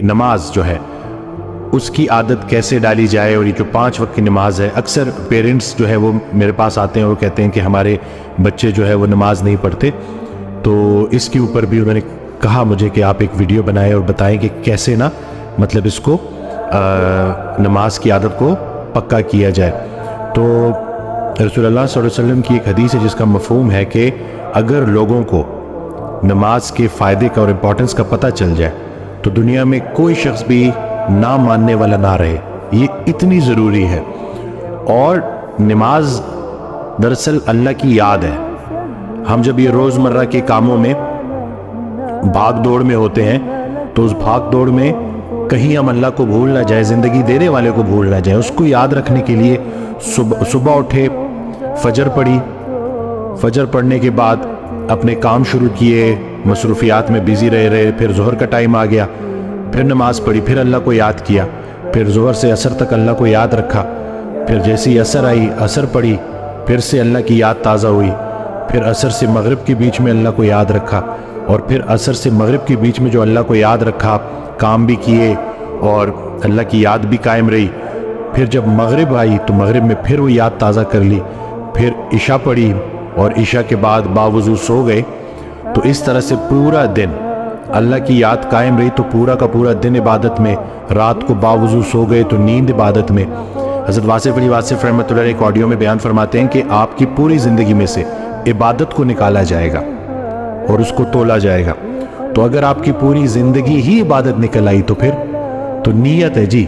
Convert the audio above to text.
نماز جو ہے اس کی عادت کیسے ڈالی جائے، اور یہ جو 5 وقت کی نماز ہے، اکثر پیرنٹس جو ہے وہ میرے پاس آتے ہیں اور کہتے ہیں کہ ہمارے بچے جو ہے وہ نماز نہیں پڑھتے، تو اس کے اوپر بھی انہوں نے کہا مجھے کہ آپ ایک ویڈیو بنائیں اور بتائیں کہ کیسے نا مطلب اس کو نماز کی عادت کو پکا کیا جائے۔ تو رسول اللہ صلی اللہ علیہ وسلم کی ایک حدیث ہے جس کا مفہوم ہے کہ اگر لوگوں کو نماز کے فائدے کا اور امپورٹنس کا پتہ چل جائے تو دنیا میں کوئی شخص بھی نہ ماننے والا نہ رہے، یہ اتنی ضروری ہے۔ اور نماز دراصل اللہ کی یاد ہے۔ ہم جب یہ روزمرہ کے کاموں میں بھاگ دوڑ میں ہوتے ہیں تو اس بھاگ دوڑ میں کہیں ہم اللہ کو بھول نہ جائیں، زندگی دینے والے کو بھول نہ جائیں، اس کو یاد رکھنے کے لیے صبح اٹھے، فجر پڑھی، فجر پڑھنے کے بعد اپنے کام شروع کیے، مصروفیات میں بیزی رہے، پھر ظہر کا ٹائم آ گیا، پھر نماز پڑھی، پھر اللہ کو یاد کیا، پھر ظہر سے عصر تک اللہ کو یاد رکھا، پھر جیسی عصر آئی عصر پڑھی، پھر سے اللہ کی یاد تازہ ہوئی، پھر عصر سے مغرب کے بیچ میں اللہ کو یاد رکھا، اور پھر عصر سے مغرب کے بیچ میں جو اللہ کو یاد رکھا، کام بھی کیے اور اللہ کی یاد بھی قائم رہی، پھر جب مغرب آئی تو مغرب میں پھر وہ یاد تازہ کر لی، پھر عشاء پڑھی اور عشاء کے بعد باوضو سو گئے، تو اس طرح سے پورا دن اللہ کی یاد قائم رہی، تو پورا کا پورا دن عبادت میں، رات کو باوضو سو گئے تو نیند عبادت میں۔ حضرت واصف علی واصف رحمۃ اللہ علیہ ایک آڈیو میں بیان فرماتے ہیں کہ آپ کی پوری زندگی میں سے عبادت کو نکالا جائے گا اور اس کو تولا جائے گا، تو اگر آپ کی پوری زندگی ہی عبادت نکل آئی تو پھر تو نیت ہے جی،